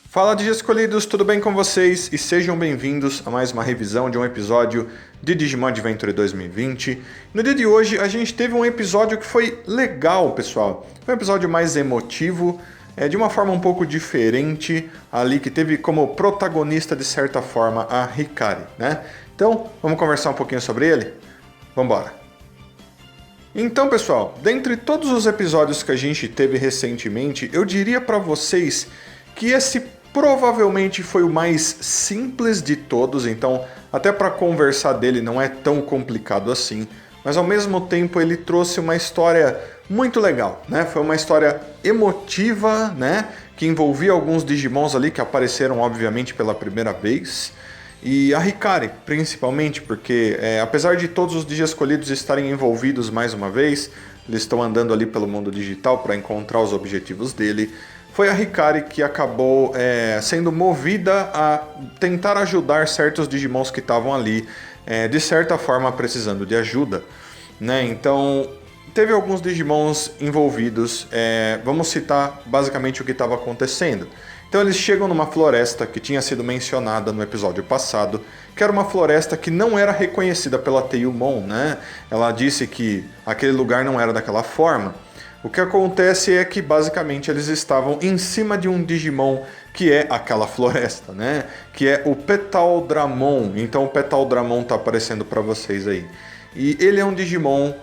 Fala Digi Escolhidos, tudo bem com vocês? E sejam bem-vindos a mais uma revisão de um episódio de Digimon Adventure 2020. No dia de hoje a gente teve um episódio que foi legal, pessoal. Foi um episódio mais emotivo, de uma forma um pouco diferente, ali que teve como protagonista de certa forma a Hikari, né? Então, vamos conversar um pouquinho sobre ele? Vambora! Então, pessoal, dentre todos os episódios que a gente teve recentemente, eu diria para vocês que esse provavelmente foi o mais simples de todos, então até para conversar dele não é tão complicado assim, mas ao mesmo tempo ele trouxe uma história muito legal, né? Foi uma história emotiva, né? Que envolvia alguns Digimons ali que apareceram obviamente pela primeira vez. E a Hikari, principalmente, porque apesar de todos os Digi Escolhidos estarem envolvidos mais uma vez, eles estão andando ali pelo mundo digital para encontrar os objetivos dele, foi a Hikari que acabou sendo movida a tentar ajudar certos Digimons que estavam ali, de certa forma precisando de ajuda, né? Então, teve alguns Digimons envolvidos, vamos citar basicamente o que estava acontecendo. Então eles chegam numa floresta que tinha sido mencionada no episódio passado, que era uma floresta que não era reconhecida pela Teiyumon, né? Ela disse que aquele lugar não era daquela forma. O que acontece é que basicamente eles estavam em cima de um Digimon que é aquela floresta, né? Que é o Petaldramon. Então o Petaldramon tá aparecendo para vocês aí. E ele é um Digimon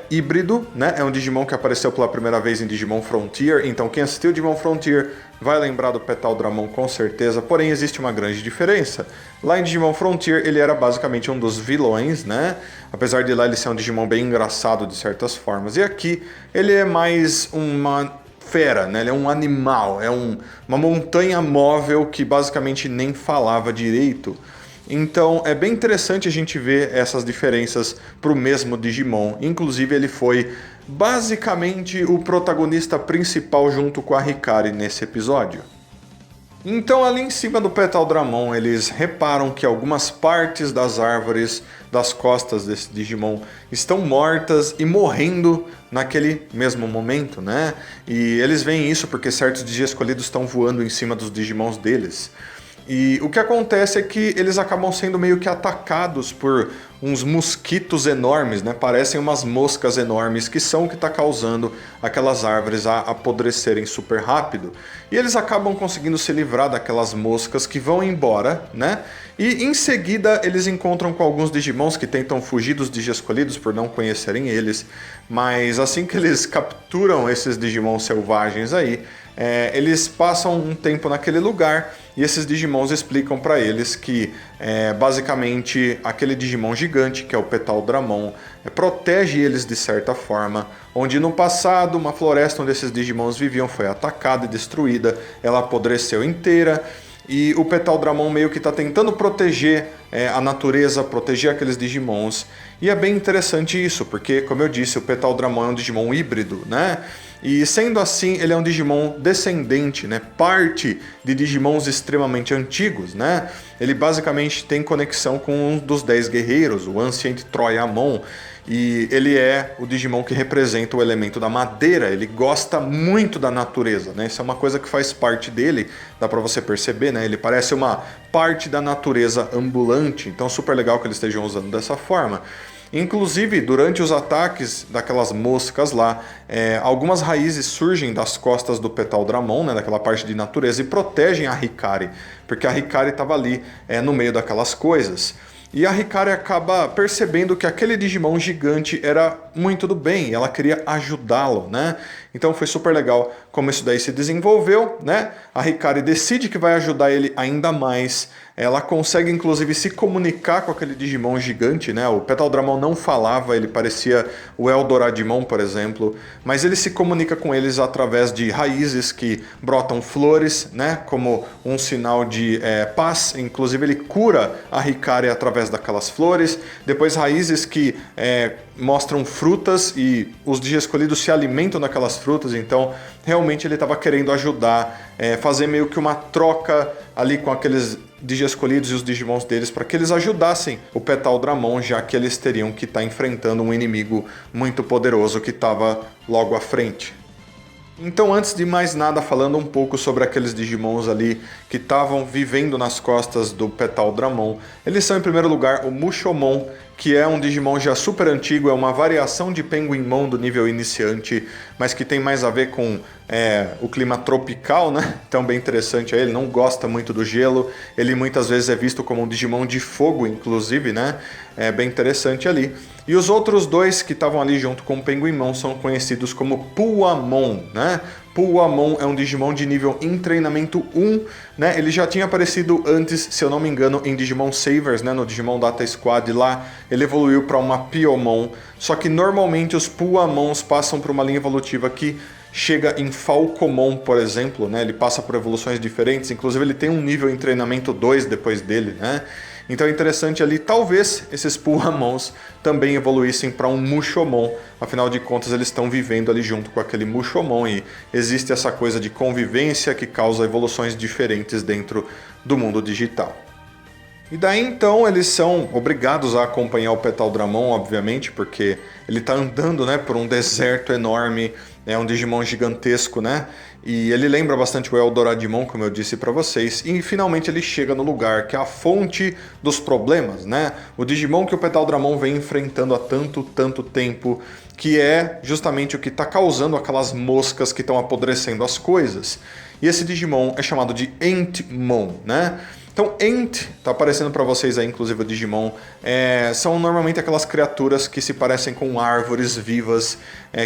híbrido, né? É um Digimon que apareceu pela primeira vez em Digimon Frontier. Então quem assistiu Digimon Frontier vai lembrar do Petaldramon com certeza. Porém existe uma grande diferença. Lá em Digimon Frontier ele era basicamente um dos vilões, né? Apesar de lá ele ser um Digimon bem engraçado de certas formas. E aqui ele é mais uma fera, né? Ele é um animal, uma montanha móvel que basicamente nem falava direito. Então é bem interessante a gente ver essas diferenças para o mesmo Digimon. Inclusive ele foi basicamente o protagonista principal junto com a Hikari nesse episódio. Então ali em cima do Petaldramon eles reparam que algumas partes das árvores das costas desse Digimon estão mortas e morrendo naquele mesmo momento, né? E eles veem isso porque certos Digi Escolhidos estão voando em cima dos Digimons deles. E o que acontece é que eles acabam sendo meio que atacados por uns mosquitos enormes, né? Parecem umas moscas enormes que são o que está causando aquelas árvores a apodrecerem super rápido. E eles acabam conseguindo se livrar daquelas moscas que vão embora, né? E em seguida eles encontram com alguns Digimons que tentam fugir dos Digi Escolhidos por não conhecerem eles. Mas assim que eles capturam esses Digimons selvagens aí, eles passam um tempo naquele lugar e esses Digimons explicam para eles que basicamente aquele Digimon gigante, que é o Petaldramon, protege eles de certa forma, onde no passado uma floresta onde esses Digimons viviam foi atacada e destruída, ela apodreceu inteira. E o Petaldramon meio que está tentando proteger a natureza, proteger aqueles Digimons. E é bem interessante isso, porque, como eu disse, o Petaldramon é um Digimon híbrido, né? E sendo assim, ele é um Digimon descendente, né? Parte de Digimons extremamente antigos, né? Ele basicamente tem conexão com um dos 10 guerreiros, o Ancient Troyamon. E ele é o Digimon que representa o elemento da madeira, ele gosta muito da natureza, né? Isso é uma coisa que faz parte dele, dá pra você perceber, né? Ele parece uma parte da natureza ambulante, então super legal que eles estejam usando dessa forma. Inclusive, durante os ataques daquelas moscas lá, algumas raízes surgem das costas do Petaldramon, né, daquela parte de natureza, e protegem a Hikari, porque a Hikari estava ali no meio daquelas coisas. E a Hikari acaba percebendo que aquele Digimon gigante era muito do bem, e ela queria ajudá-lo, né? Então foi super legal como isso daí se desenvolveu, né? A Hikari decide que vai ajudar ele ainda mais. Ela consegue inclusive se comunicar com aquele Digimon gigante, né? O Petaldramon não falava, ele parecia o Eldoradimon, por exemplo, mas ele se comunica com eles através de raízes que brotam flores, né? Como um sinal de paz. Inclusive ele cura a Hikari através daquelas flores. Depois raízes que mostram frutas e os Digi Escolhidos se alimentam daquelas frutas, então realmente ele estava querendo ajudar, fazer meio que uma troca ali com aqueles Digi Escolhidos e os Digimons deles para que eles ajudassem o Petaldramon, já que eles teriam que estar enfrentando um inimigo muito poderoso que estava logo à frente. Então, antes de mais nada, falando um pouco sobre aqueles Digimons ali que estavam vivendo nas costas do Petal Dramon, eles são em primeiro lugar o Mushomon, que é um Digimon já super antigo, é uma variação de Penguinmon do nível iniciante, mas que tem mais a ver com o clima tropical, né? Então bem interessante, ele não gosta muito do gelo, ele muitas vezes é visto como um Digimon de fogo, inclusive, né? É bem interessante ali. E os outros dois que estavam ali junto com o Penguinmon são conhecidos como Puamon, né? Puamon é um Digimon de nível em treinamento 1, né? Ele já tinha aparecido antes, se eu não me engano, em Digimon Savers, né? No Digimon Data Squad lá, ele evoluiu para uma Piomon. Só que normalmente os Puamons passam por uma linha evolutiva que chega em Falcomon, por exemplo, né? Ele passa por evoluções diferentes, inclusive ele tem um nível em treinamento 2 depois dele, né? Então é interessante ali, talvez esses Puamons também evoluíssem para um Mushomon, afinal de contas eles estão vivendo ali junto com aquele Mushomon e existe essa coisa de convivência que causa evoluções diferentes dentro do mundo digital. E daí então eles são obrigados a acompanhar o Petal Dramon, obviamente, porque ele está andando, né, por um deserto enorme, é um Digimon gigantesco, né? E ele lembra bastante o Eldoradimon, como eu disse para vocês, e finalmente ele chega no lugar que é a fonte dos problemas, né? O Digimon que o Petal Dramon vem enfrentando há tanto tempo, que é justamente o que está causando aquelas moscas que estão apodrecendo as coisas. E esse Digimon é chamado de Entmon, né? Então, Ent, tá aparecendo para vocês aí, inclusive o Digimon, são normalmente aquelas criaturas que se parecem com árvores vivas,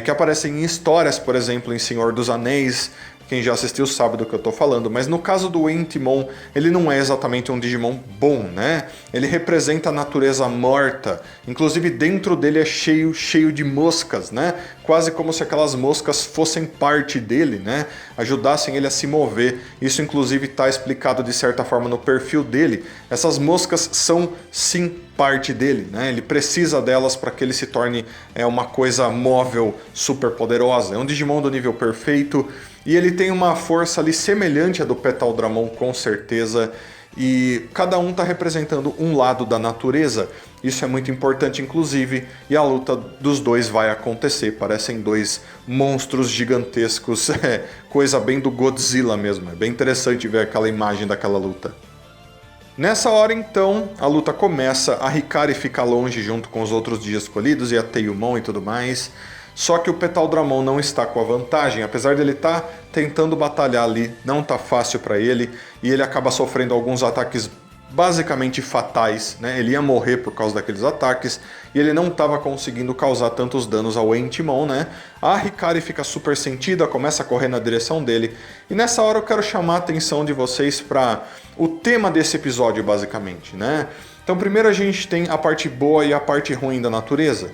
que aparecem em histórias, por exemplo, em Senhor dos Anéis. Quem já assistiu sabe do que eu tô falando, mas no caso do Entmon, ele não é exatamente um Digimon bom, né? Ele representa a natureza morta, inclusive dentro dele é cheio de moscas, né? Quase como se aquelas moscas fossem parte dele, né? Ajudassem ele a se mover. Isso inclusive está explicado de certa forma no perfil dele. Essas moscas são sim parte dele, né? Ele precisa delas para que ele se torne uma coisa móvel, super poderosa. É um Digimon do nível perfeito. E ele tem uma força ali semelhante à do Petal Dramon, com certeza. E cada um está representando um lado da natureza. Isso é muito importante, inclusive. E a luta dos dois vai acontecer. Parecem dois monstros gigantescos. Coisa bem do Godzilla mesmo. É bem interessante ver aquela imagem daquela luta. Nessa hora, então, a luta começa. A Hikari fica longe junto com os outros dias escolhidos e a Teiyumon e tudo mais. Só que o Petal Dramon não está com a vantagem, apesar dele estar tentando batalhar ali, não está fácil para ele, e ele acaba sofrendo alguns ataques basicamente fatais, né? Ele ia morrer por causa daqueles ataques, e ele não estava conseguindo causar tantos danos ao Entmon, né? A Hikari fica super sentida, começa a correr na direção dele, e nessa hora eu quero chamar a atenção de vocês para o tema desse episódio, basicamente, né? Então primeiro a gente tem a parte boa e a parte ruim da natureza.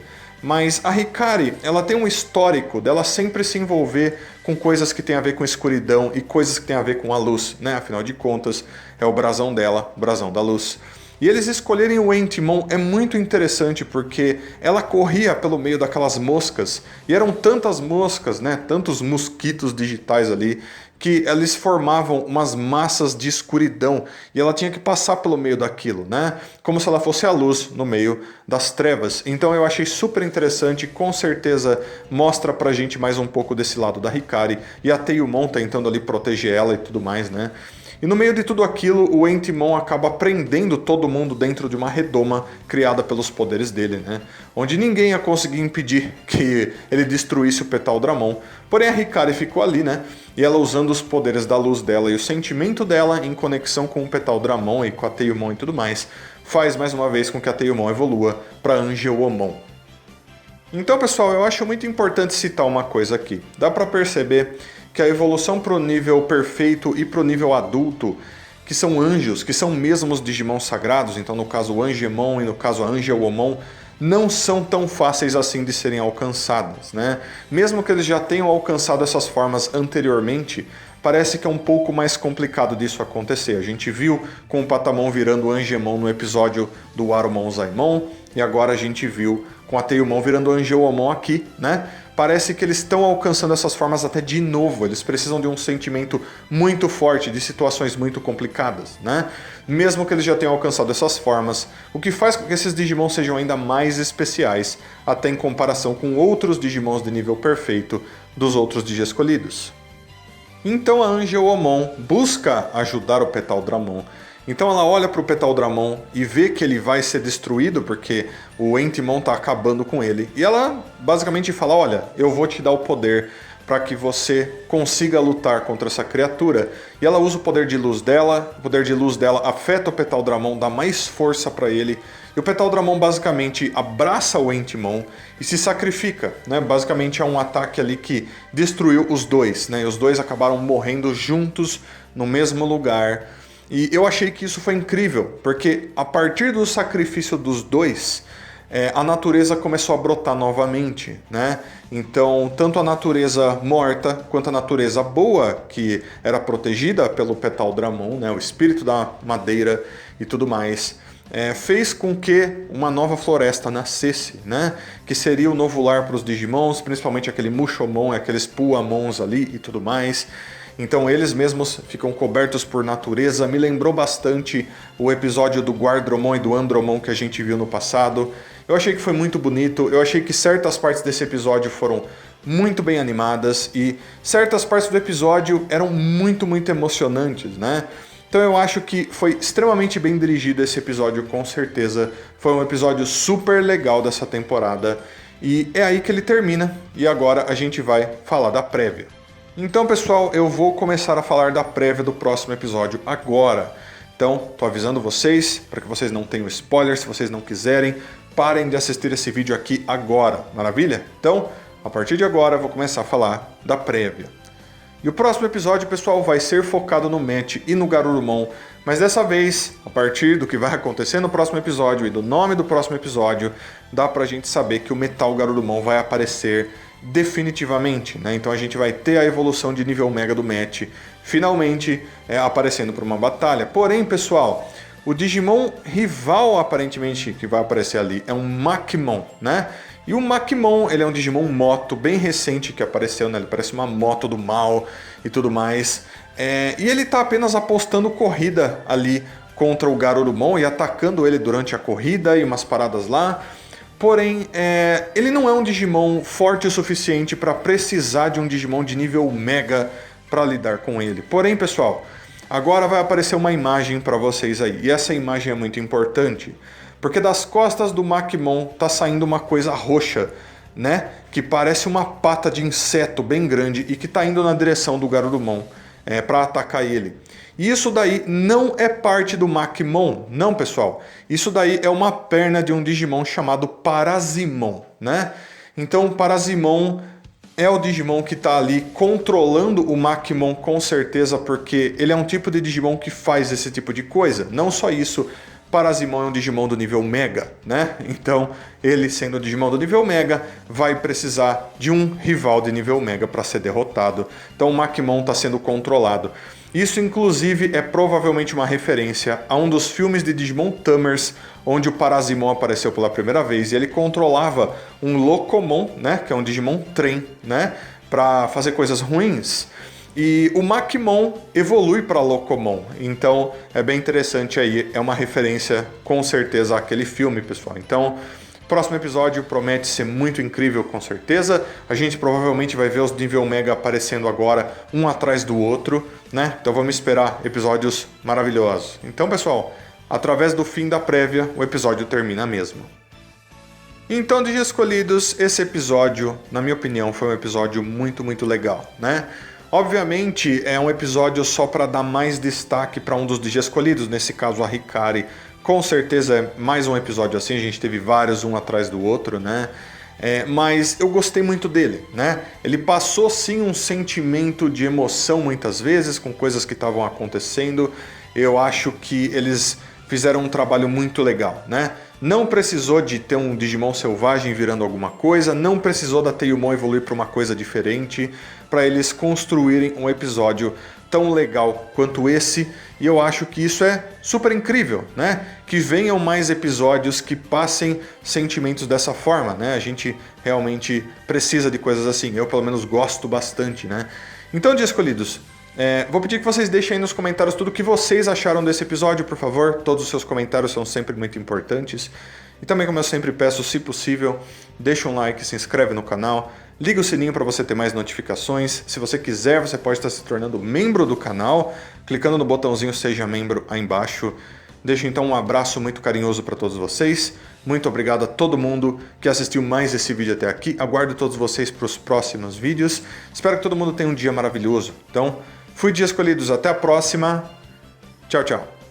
Mas a Hikari, ela tem um histórico dela sempre se envolver com coisas que tem a ver com escuridão e coisas que tem a ver com a luz, né? Afinal de contas, é o brasão dela, o brasão da luz. E eles escolherem o Entmon é muito interessante porque ela corria pelo meio daquelas moscas, e eram tantas moscas, né? Tantos mosquitos digitais ali, que eles formavam umas massas de escuridão e ela tinha que passar pelo meio daquilo, né? Como se ela fosse a luz no meio das trevas. Então eu achei super interessante, com certeza mostra pra gente mais um pouco desse lado da Hikari e a Teiyumon tentando ali proteger ela e tudo mais, né? E no meio de tudo aquilo, o Entmon acaba prendendo todo mundo dentro de uma redoma criada pelos poderes dele, né? Onde ninguém ia conseguir impedir que ele destruísse o Petal Dramon. Porém a Hikari ficou ali, né? E ela usando os poderes da luz dela e o sentimento dela em conexão com o Petal Dramon e com a Teiyumon e tudo mais, faz mais uma vez com que a Teiyumon evolua para Angeomon. Então, pessoal, eu acho muito importante citar uma coisa aqui. Dá para perceber que a evolução para o nível perfeito e para o nível adulto, que são anjos, que são mesmo os Digimon sagrados, então no caso o Angemon e no caso a Angeomon, não são tão fáceis assim de serem alcançadas, né? Mesmo que eles já tenham alcançado essas formas anteriormente, parece que é um pouco mais complicado disso acontecer. A gente viu com o Patamon virando Angemon no episódio do Arumon Zaimon, e agora a gente viu com a Teiyumon virando Angeomon aqui, né? Parece que eles estão alcançando essas formas até de novo, eles precisam de um sentimento muito forte, de situações muito complicadas, né? Mesmo que eles já tenham alcançado essas formas, o que faz com que esses Digimon sejam ainda mais especiais, até em comparação com outros Digimons de nível perfeito, dos outros Digi escolhidos. Então a Angelomon busca ajudar o Petaldramon. Então ela olha para o Petaldramon e vê que ele vai ser destruído porque o Entmon está acabando com ele. E ela basicamente fala, olha, eu vou te dar o poder para que você consiga lutar contra essa criatura. E ela usa o poder de luz dela afeta o Petaldramon, dá mais força para ele. E o Petaldramon basicamente abraça o Entmon e se sacrifica, né? Basicamente é um ataque ali que destruiu os dois, né? E os dois acabaram morrendo juntos no mesmo lugar. E eu achei que isso foi incrível, porque a partir do sacrifício dos dois, a natureza começou a brotar novamente, né? Então, tanto a natureza morta quanto a natureza boa, que era protegida pelo Petaldramon, né? O espírito da madeira e tudo mais, fez com que uma nova floresta nascesse, né? Que seria o novo lar para os Digimons, principalmente aquele Mushomon, aqueles Puamons ali e tudo mais. Então eles mesmos ficam cobertos por natureza. Me lembrou bastante o episódio do Guardromon e do Andromon que a gente viu no passado. Eu achei que foi muito bonito, eu achei que certas partes desse episódio foram muito bem animadas e certas partes do episódio eram muito emocionantes, né? Então eu acho que foi extremamente bem dirigido esse episódio, com certeza. Foi um episódio super legal dessa temporada e é aí que ele termina. E agora a gente vai falar da prévia. Então, pessoal, eu vou começar a falar da prévia do próximo episódio agora. Então, tô avisando vocês, para que vocês não tenham spoilers, se vocês não quiserem, parem de assistir esse vídeo aqui agora, maravilha? Então, a partir de agora, eu vou começar a falar da prévia. E o próximo episódio, pessoal, vai ser focado no Matt e no Garurumon, mas dessa vez, a partir do que vai acontecer no próximo episódio e do nome do próximo episódio, dá pra gente saber que o Metal Garurumon vai aparecer definitivamente, né? Então a gente vai ter a evolução de nível Mega do Matt finalmente aparecendo para uma batalha. Porém, pessoal, o Digimon rival aparentemente que vai aparecer ali é um Makemon, né? E o Makemon, ele é um Digimon moto bem recente que apareceu, né? Ele parece uma moto do mal e tudo mais. E ele tá apenas apostando corrida ali contra o Garurumon e atacando ele durante a corrida e umas paradas lá. Porém, ele não é um Digimon forte o suficiente para precisar de um Digimon de nível Mega para lidar com ele. Porém, pessoal, agora vai aparecer uma imagem para vocês aí. E essa imagem é muito importante, porque das costas do Makemon tá saindo uma coisa roxa, né? Que parece uma pata de inseto bem grande e que tá indo na direção do Garurumon para atacar ele. E isso daí não é parte do Makemon, não, pessoal. Isso daí é uma perna de um Digimon chamado Paraszimon, né? Então o Paraszimon é o Digimon que está ali controlando o Makemon com certeza, porque ele é um tipo de Digimon que faz esse tipo de coisa. Não só isso, Paraszimon é um Digimon do nível Mega, né? Então, ele sendo o Digimon do nível Mega, vai precisar de um rival de nível Mega para ser derrotado. Então o Makemon está sendo controlado. Isso, inclusive, é provavelmente uma referência a um dos filmes de Digimon Tamers, onde o Paraszimon apareceu pela primeira vez e ele controlava um Locomon, né, que é um Digimon trem, né, para fazer coisas ruins. E o Makemon evolui para Locomon, então é bem interessante aí, é uma referência com certeza àquele filme, pessoal. Então, próximo episódio promete ser muito incrível, com certeza. A gente provavelmente vai ver os nível Mega aparecendo agora, um atrás do outro, né? Então vamos esperar episódios maravilhosos. Então, pessoal, através do fim da prévia, o episódio termina mesmo. Então, Digi escolhidos, esse episódio, na minha opinião, foi um episódio muito legal, né? Obviamente, é um episódio só para dar mais destaque para um dos Digi escolhidos, nesse caso a Hikari. Com certeza é mais um episódio assim, a gente teve vários um atrás do outro, né? Mas eu gostei muito dele, né? Ele passou sim um sentimento de emoção muitas vezes com coisas que estavam acontecendo. Eu acho que eles fizeram um trabalho muito legal, né? Não precisou de ter um Digimon selvagem virando alguma coisa, não precisou da Teiyumon evoluir para uma coisa diferente, para eles construírem um episódio tão legal quanto esse, e eu acho que isso é super incrível, né? Que venham mais episódios que passem sentimentos dessa forma, né? A gente realmente precisa de coisas assim, eu pelo menos gosto bastante, né? Então, Digi escolhidos, vou pedir que vocês deixem aí nos comentários tudo o que vocês acharam desse episódio, por favor. Todos os seus comentários são sempre muito importantes. E também, como eu sempre peço, se possível, deixa um like, se inscreve no canal. liga o sininho para você ter mais notificações. Se você quiser, você pode estar se tornando membro do canal, clicando no botãozinho Seja Membro aí embaixo. Deixo então um abraço muito carinhoso para todos vocês. Muito obrigado a todo mundo que assistiu mais esse vídeo até aqui. Aguardo todos vocês para os próximos vídeos. Espero que todo mundo tenha um dia maravilhoso. Então, fui de Escolhidos. Até a próxima. Tchau, tchau.